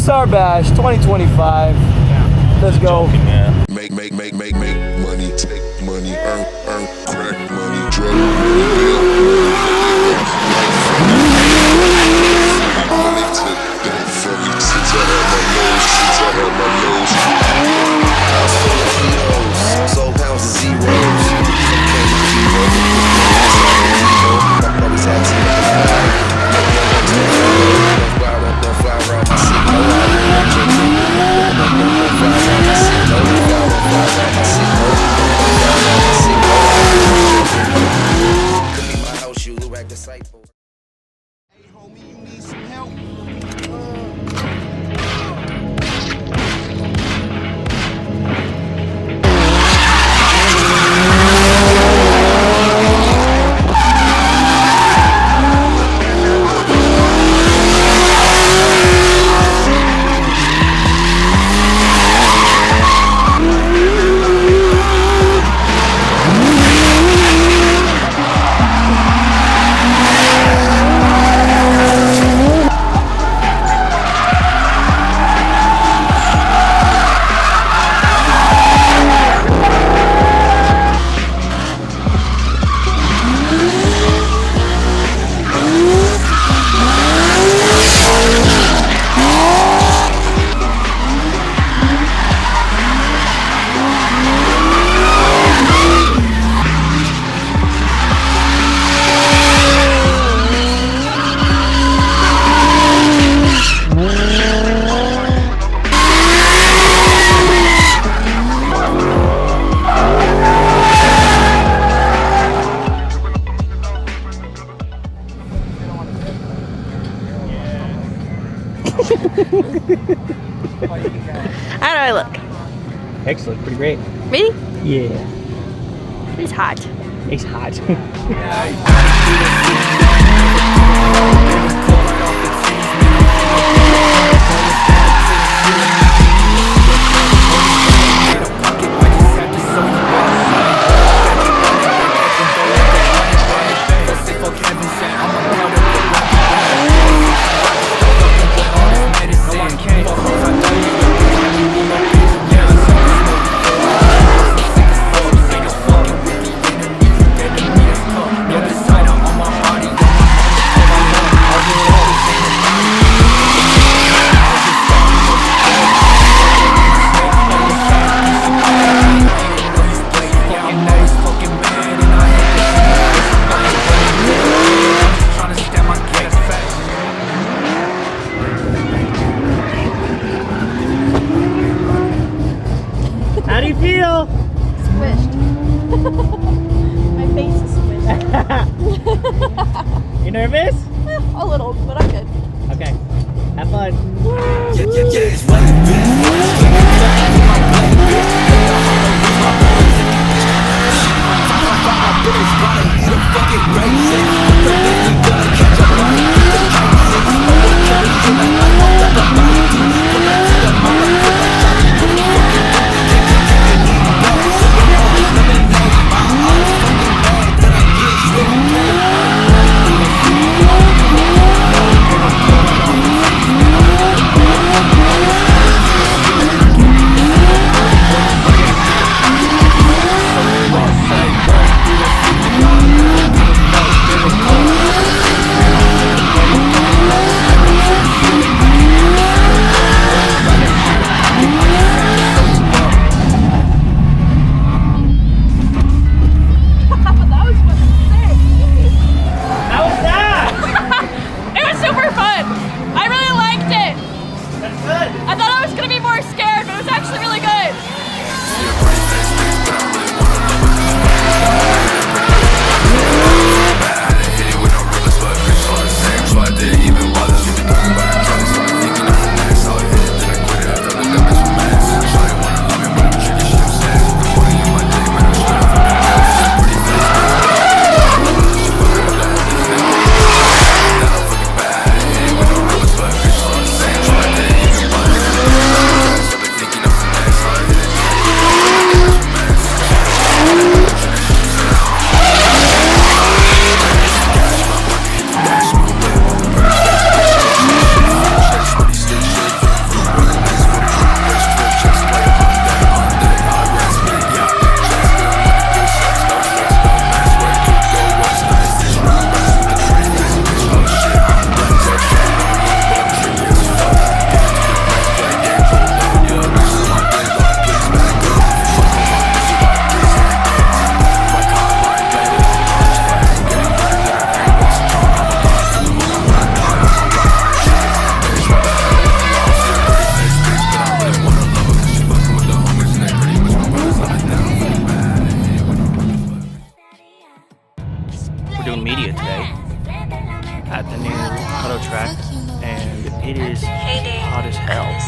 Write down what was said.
SAR Bash 2025. Let's go. Make money, take money, earn, crack money, drug money, money took that from me since I had my nose, house full of heroes, sold pounds of zeros. Always had to fly around my city, could be my house, you look like disciple. Hey homie, you need some help? How do I look? Excellent, pretty great. Really? Yeah. It's hot. It's hot. How do you feel? Squished. My face is squished. You nervous? A little, but I'm good. Okay. Have fun. hot as hell.